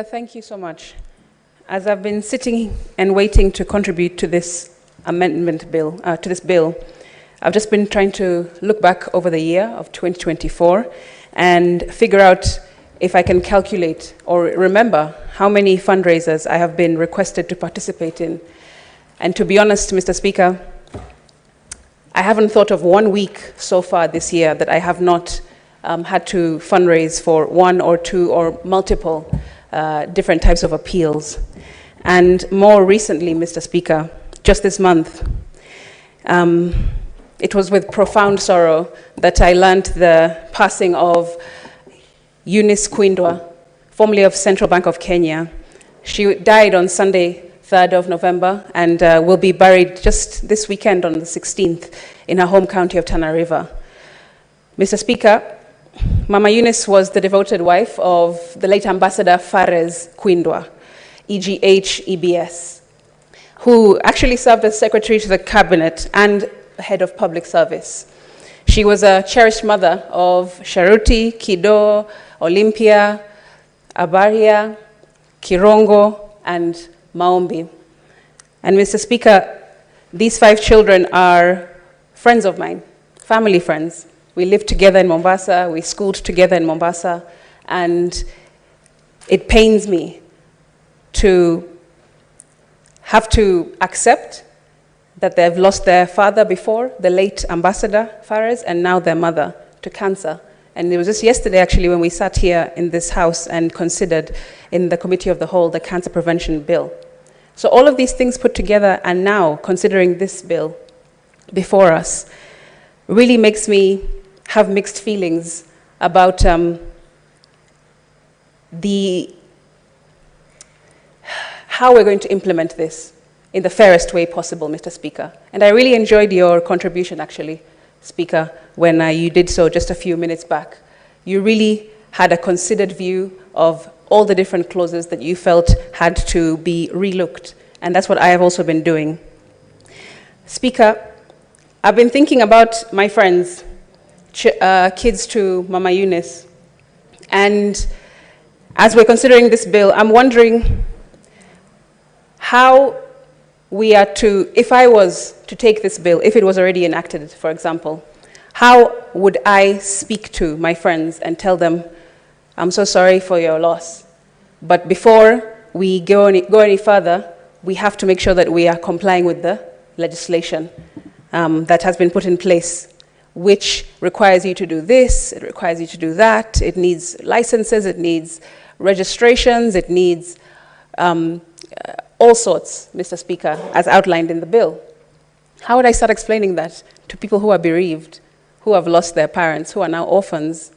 Thank you so much. As I've been sitting and waiting to contribute to this amendment bill, to this bill, I've just been trying to look back over the year of 2024 and figure out if I can calculate or remember how many fundraisers I have been requested to participate in. And to be honest, Mr. Speaker, I haven't thought of 1 week so far this year that I have not had to fundraise for one or two or multiple different types of appeals. And more recently, Mr. Speaker, just this month, it was with profound sorrow that I learned the passing of Eunice Kwindwa, formerly of Central Bank of Kenya. She died on Sunday, 3rd of November, and will be buried just this weekend on the 16th in her home county of Tana River. Mr. Speaker, Mama Eunice was the devoted wife of the late Ambassador Fares Kwindwa, EGH EBS, who actually served as Secretary to the Cabinet and Head of Public Service. She was a cherished mother of Sharuti, Kido, Olympia, Abaria, Kirongo, and Maombi. And Mr. Speaker, these 5 children are friends of mine, family friends. We lived together in Mombasa, we schooled together in Mombasa, and it pains me to have to accept that they've lost their father before, the late Ambassador Fares, and now their mother to cancer. And it was just yesterday, actually, when we sat here in this house and considered in the Committee of the Whole the Cancer Prevention Bill. So all of these things put together, and now considering this bill before us, really makes me have mixed feelings about how we're going to implement this in the fairest way possible, Mr. Speaker. And I really enjoyed your contribution, actually, Speaker, when you did so just a few minutes back. You really had a considered view of all the different clauses that you felt had to be relooked. And that's what I have also been doing. Speaker, I've been thinking about my friends, kids to Mama Eunice. And as we're considering this bill, I'm wondering how we are to, if I was to take this bill, if it was already enacted, for example, how would I speak to my friends and tell them, I'm so sorry for your loss, but before we go any further, we have to make sure that we are complying with the legislation that has been put in place, which requires you to do this, it requires you to do that, it needs licenses, it needs registrations, it needs all sorts, Mr. Speaker, as outlined in the bill. How would I start explaining that to people who are bereaved, who have lost their parents, who are now orphans?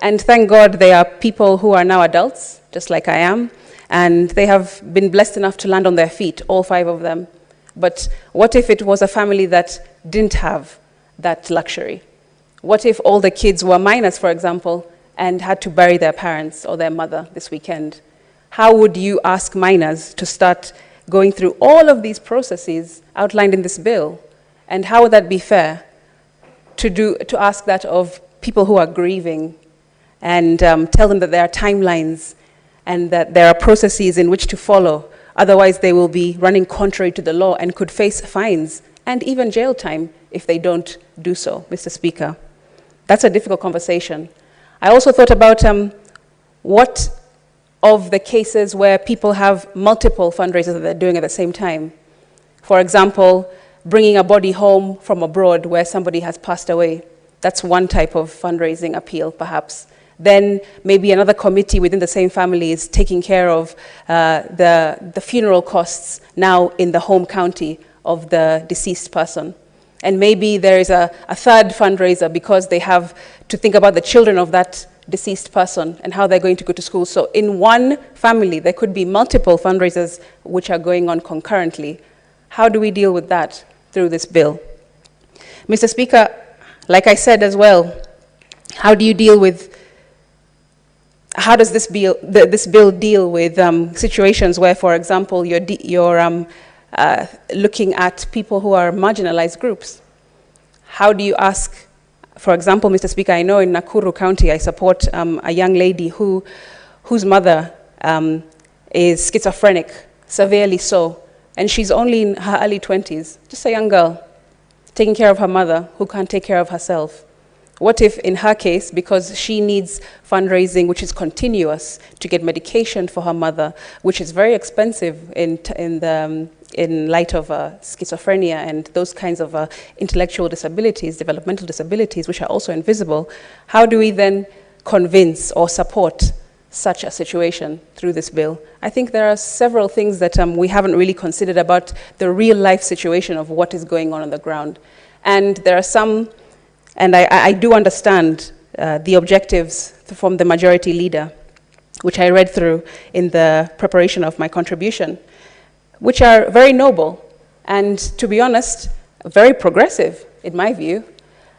And thank God they are people who are now adults, just like I am, and they have been blessed enough to land on their feet, all 5 of them. But what if it was a family that didn't have that luxury? What if all the kids were minors, for example, and had to bury their parents or their mother this weekend? How would you ask minors to start going through all of these processes outlined in this bill? And how would that be fair to ask that of people who are grieving and tell them that there are timelines and that there are processes in which to follow? Otherwise, they will be running contrary to the law and could face fines and even jail time if they don't do so, Mr. Speaker. That's a difficult conversation. I also thought about what of the cases where people have multiple fundraisers that they're doing at the same time. For example, bringing a body home from abroad where somebody has passed away. That's one type of fundraising appeal, perhaps. Then maybe another committee within the same family is taking care of the funeral costs now in the home county of the deceased person. And maybe there is a third fundraiser because they have to think about the children of that deceased person and how they're going to go to school. So in one family, there could be multiple fundraisers which are going on concurrently. How do we deal with that through this bill? Mr. Speaker, like I said as well, how do you deal with, how does this bill deal with situations where, for example, you're looking at people who are marginalized groups? How do you ask, for example, Mr. Speaker, I know in Nakuru County I support a young lady whose mother is schizophrenic, severely so, and she's only in her early 20s, just a young girl, taking care of her mother who can't take care of herself. What if, in her case, because she needs fundraising, which is continuous, to get medication for her mother, which is very expensive in light of schizophrenia and those kinds of intellectual disabilities, developmental disabilities, which are also invisible, how do we then convince or support such a situation through this bill? I think there are several things that we haven't really considered about the real life situation of what is going on the ground. And there are some, and I do understand the objectives from the majority leader, which I read through in the preparation of my contribution, which are very noble and, to be honest, very progressive in my view.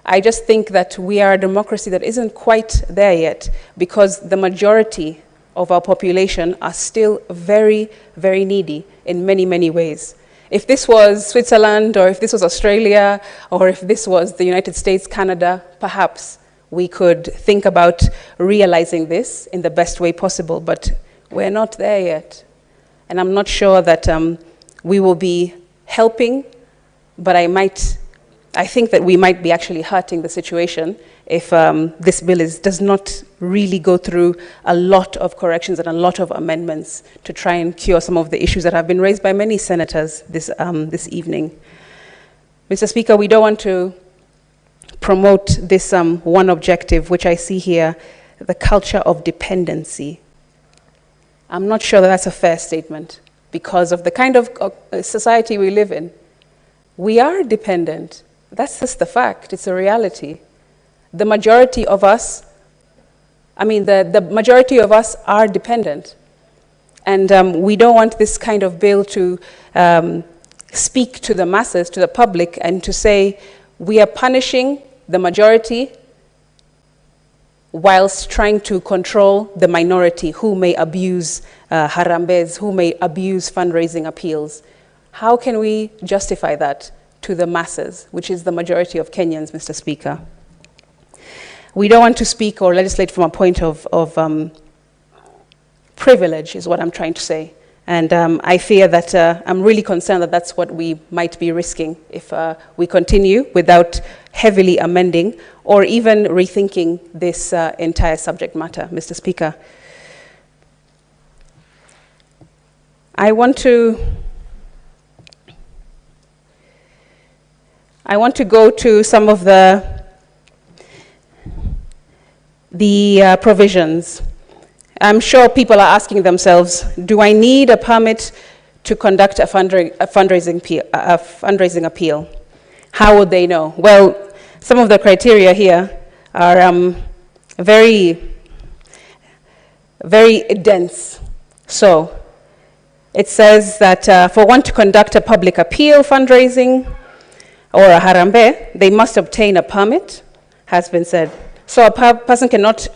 I just think that we are a democracy that isn't quite there yet because the majority of our population are still very, very needy in many, many ways. If this was Switzerland, or if this was Australia, or if this was the United States, Canada, perhaps we could think about realizing this in the best way possible, but we're not there yet. And I'm not sure that we will be helping, but I think that we might be actually hurting the situation if this bill does not really go through a lot of corrections and a lot of amendments to try and cure some of the issues that have been raised by many senators this evening. Mr. Speaker, we don't want to promote this one objective, which I see here, the culture of dependency. I'm not sure that that's a fair statement because of the kind of society we live in. We are dependent. That's just the fact. It's a reality. The majority of us, the majority of us are dependent. And we don't want this kind of bill to speak to the masses, to the public, and to say we are punishing the majority whilst trying to control the minority who may abuse Harambees, who may abuse fundraising appeals. How can we justify that to the masses, which is the majority of Kenyans, Mr. Speaker? We don't want to speak or legislate from a point of privilege, is what I'm trying to say. And I fear that I'm really concerned that that's what we might be risking if we continue without heavily amending or even rethinking this entire subject matter, Mr. Speaker. I want to go to some of the provisions. I'm sure people are asking themselves, do I need a permit to conduct a fundraising appeal? How would they know? Well, some of the criteria here are very, very dense. So it says that for one to conduct a public appeal fundraising or a Harembee, they must obtain a permit, has been said. So a person cannot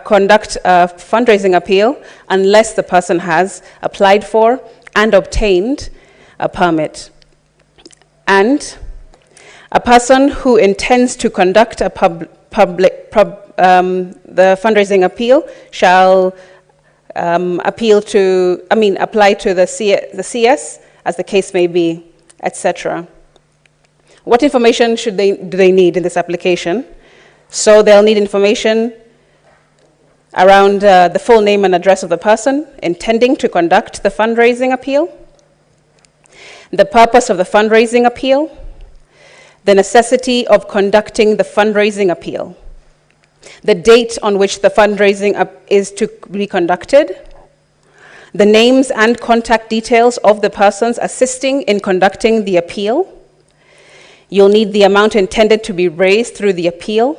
conduct a fundraising appeal unless the person has applied for and obtained a permit. And a person who intends to conduct a the fundraising appeal shall apply to the CS, as the case may be, etc. What information do they need in this application? So they'll need information around the full name and address of the person intending to conduct the fundraising appeal, the purpose of the fundraising appeal, the necessity of conducting the fundraising appeal, the date on which the fundraising is to be conducted, the names and contact details of the persons assisting in conducting the appeal. You'll need the amount intended to be raised through the appeal.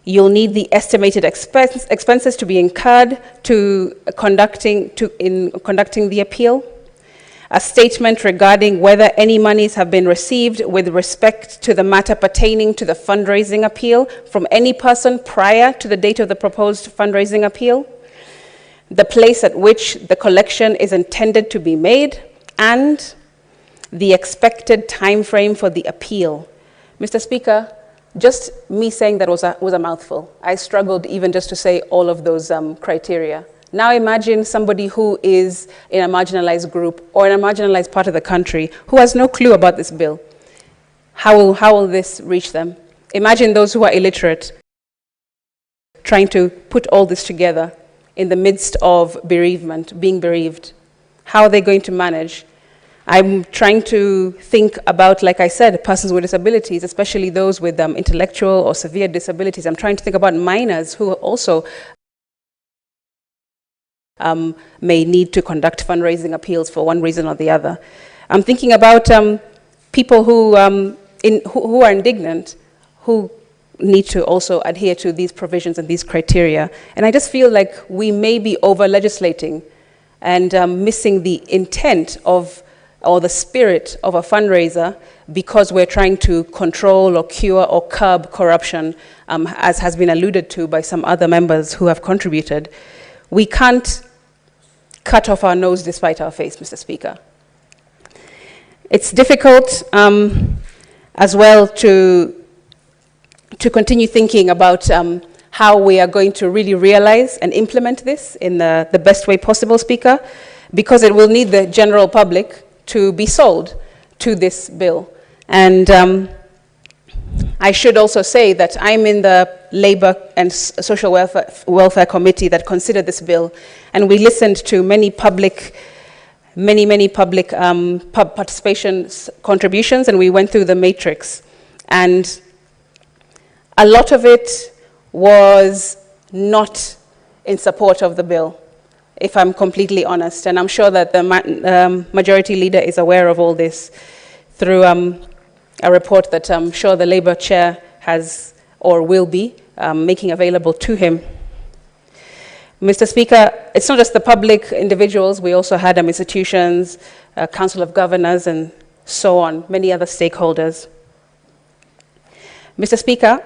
You'll need the estimated expenses to be incurred in conducting the appeal, a statement regarding whether any monies have been received with respect to the matter pertaining to the fundraising appeal from any person prior to the date of the proposed fundraising appeal, the place at which the collection is intended to be made, and the expected time frame for the appeal. Mr. Speaker, just me saying that was a mouthful. I struggled even just to say all of those criteria. Now imagine somebody who is in a marginalized group or in a marginalized part of the country who has no clue about this bill. How will this reach them? Imagine those who are illiterate trying to put all this together in the midst of bereavement, being bereaved. How are they going to manage? I'm trying to think about, like I said, persons with disabilities, especially those with intellectual or severe disabilities. I'm trying to think about minors who also may need to conduct fundraising appeals for one reason or the other. I'm thinking about people who are indignant, who need to also adhere to these provisions and these criteria. And I just feel like we may be over-legislating and missing the intent of, or the spirit of a fundraiser, because we're trying to control or cure or curb corruption, as has been alluded to by some other members who have contributed. We can't cut off our nose despite our face, Mr. Speaker. It's difficult as well to continue thinking about how we are going to really realize and implement this in the best way possible, Speaker, because it will need the general public to be sold to this bill. And I should also say that I'm in the Labour and Social Welfare Committee that considered this bill, and we listened to many public participation contributions, and we went through the matrix. And a lot of it was not in support of the bill, if I'm completely honest. And I'm sure that the majority leader is aware of all this through a report that I'm sure the Labour chair has or will be making available to him. Mr. Speaker, it's not just the public individuals. We also had institutions, Council of Governors, and so on, many other stakeholders. Mr. Speaker,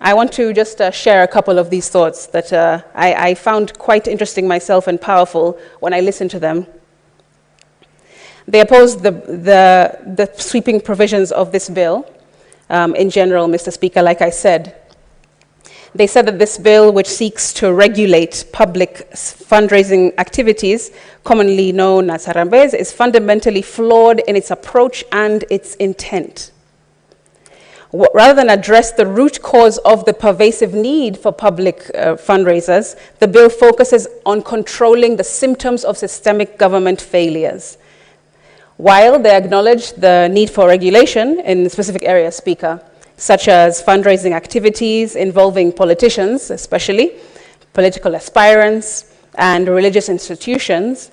I want to just share a couple of these thoughts that I found quite interesting myself and powerful when I listened to them. They opposed the sweeping provisions of this bill in general, Mr. Speaker, like I said. They said that this bill, which seeks to regulate public fundraising activities, commonly known as Harembee, is fundamentally flawed in its approach and its intent. Rather than address the root cause of the pervasive need for public fundraisers, the bill focuses on controlling the symptoms of systemic government failures. While they acknowledge the need for regulation in specific areas, Speaker, such as fundraising activities involving politicians, especially political aspirants and religious institutions,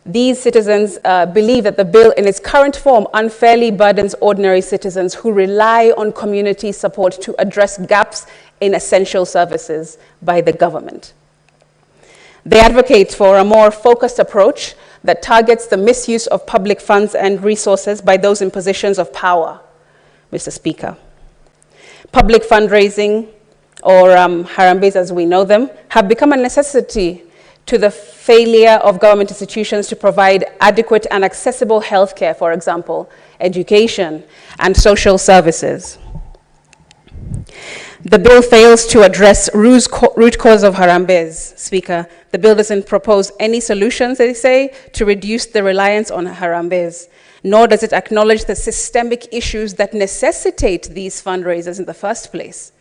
these citizens believe that the bill in its current form unfairly burdens ordinary citizens who rely on community support to address gaps in essential services by the government. They advocate for a more focused approach that targets the misuse of public funds and resources by those in positions of power, Mr. Speaker. Public fundraising, or Harambees as we know them, have become a necessity to the failure of government institutions to provide adequate and accessible healthcare, for example, education and social services. The bill fails to address root cause of Harambees, Speaker. The bill doesn't propose any solutions, they say, to reduce the reliance on Harambees, nor does it acknowledge the systemic issues that necessitate these fundraisers in the first place.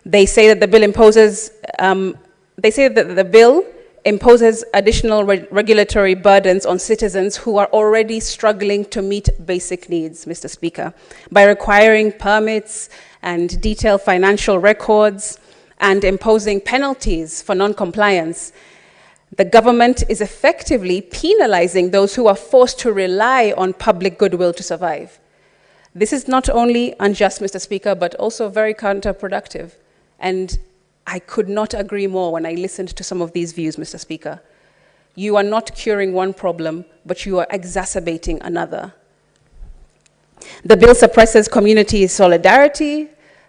They say that the bill imposes additional regulatory burdens on citizens who are already struggling to meet basic needs, Mr. Speaker, by requiring permits and detailed financial records and imposing penalties for non-compliance. The government is effectively penalizing those who are forced to rely on public goodwill to survive. This is not only unjust, Mr. Speaker, but also very counterproductive. And I could not agree more when I listened to some of these views, Mr. Speaker. You are not curing one problem, but you are exacerbating another. The bill suppresses community solidarity.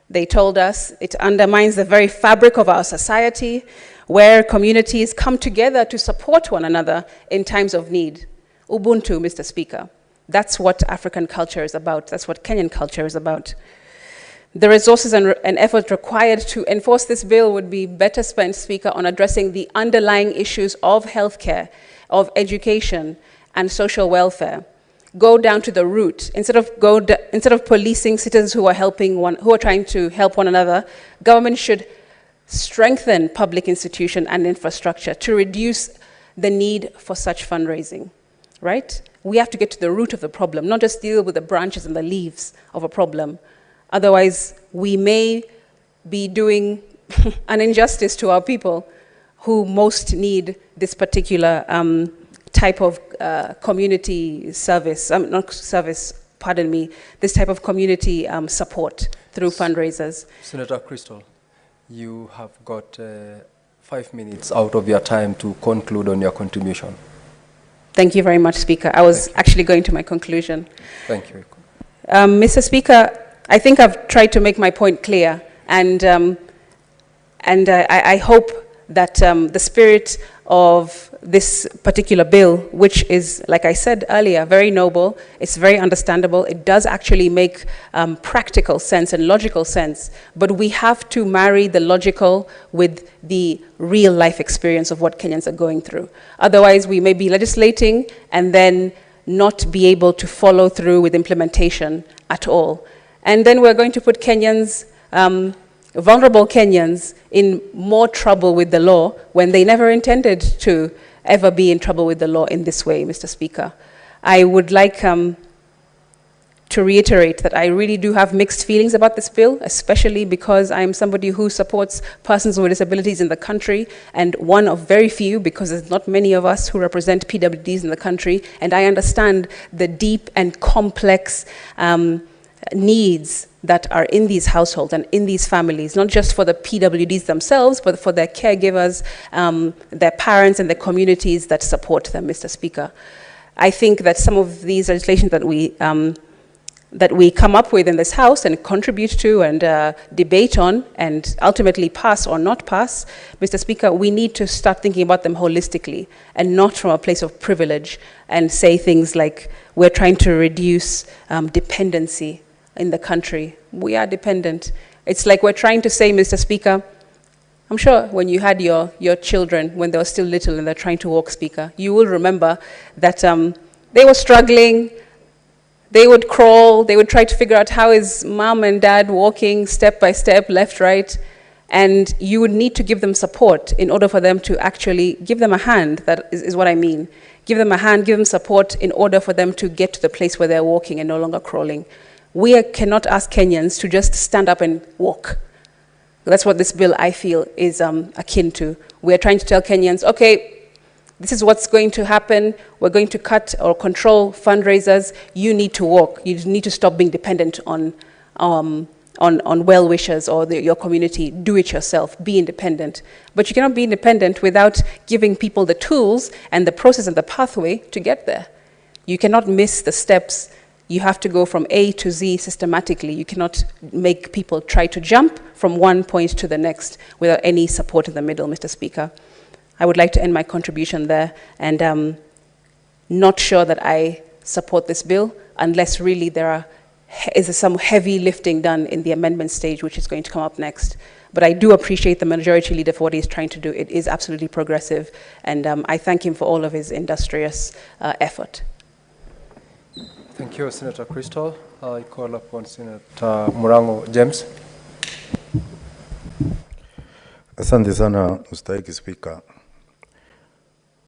They told us it undermines the very fabric of our society, where communities come together to support one another in times of need. Ubuntu, Mr. Speaker. That's what African culture is about. That's what Kenyan culture is about. The resources and effort required to enforce this bill would be better spent, Speaker, on addressing the underlying issues of healthcare, of education, and social welfare. Go down to the root. Instead of policing citizens who are trying to help one another, government should strengthen public institution and infrastructure to reduce the need for such fundraising, right? We have to get to the root of the problem, not just deal with the branches and the leaves of a problem. Otherwise, we may be doing an injustice to our people who most need this particular type of community service, not service, pardon me, this type of community support through fundraisers. Senator Cryistal, you have got 5 minutes out of your time to conclude on your contribution. Thank you very much, Speaker. I was actually going to my conclusion. Thank you. Mr. Speaker, I think I've tried to make my point clear, and I hope that the spirit of this particular bill, which is, like I said earlier, very noble, it's very understandable, it does actually make practical sense and logical sense, but we have to marry the logical with the real life experience of what Kenyans are going through. Otherwise, we may be legislating and then not be able to follow through with implementation at all. And then we're going to put Kenyans, vulnerable Kenyans, in more trouble with the law when they never intended to ever be in trouble with the law in this way, Mr. Speaker. I would like to reiterate that I really do have mixed feelings about this bill, especially because I'm somebody who supports persons with disabilities in the country, and one of very few, because there's not many of us who represent PWDs in the country, and I understand the deep and complex needs that are in these households and in these families, not just for the PWDs themselves, but for their caregivers, their parents, and the communities that support them, Mr. Speaker. I think that some of these legislation that we come up with in this House and contribute to and debate on and ultimately pass or not pass, Mr. Speaker, we need to start thinking about them holistically and not from a place of privilege and say things like we're trying to reduce dependency in the country. We are dependent. It's like we're trying to say, Mr. Speaker, I'm sure when you had your children, when they were still little and they're trying to walk, Speaker, you will remember that they were struggling, they would crawl, they would try to figure out how is mom and dad walking step by step, left, right, and you would need to give them support in order for them to actually give them a hand. That is what I mean. Give them a hand, give them support in order for them to get to the place where they're walking and no longer crawling. We cannot ask Kenyans to just stand up and walk. That's what this bill, I feel, is akin to. We are trying to tell Kenyans, okay, this is what's going to happen. We're going to cut or control fundraisers. You need to walk. You need to stop being dependent on well-wishers or your community. Do it yourself. Be independent. But you cannot be independent without giving people the tools and the process and the pathway to get there. You cannot miss the steps. You have to go from A to Z systematically. You cannot make people try to jump from one point to the next without any support in the middle, Mr. Speaker. I would like to end my contribution there, and I'm not sure that I support this bill unless really there is some heavy lifting done in the amendment stage, which is going to come up next. But I do appreciate the majority leader for what he's trying to do. It is absolutely progressive, and I thank him for all of his industrious effort. Thank you, Senator Cryistal. I call upon Senator Murango James. Asante sana, Mstahiki Spika.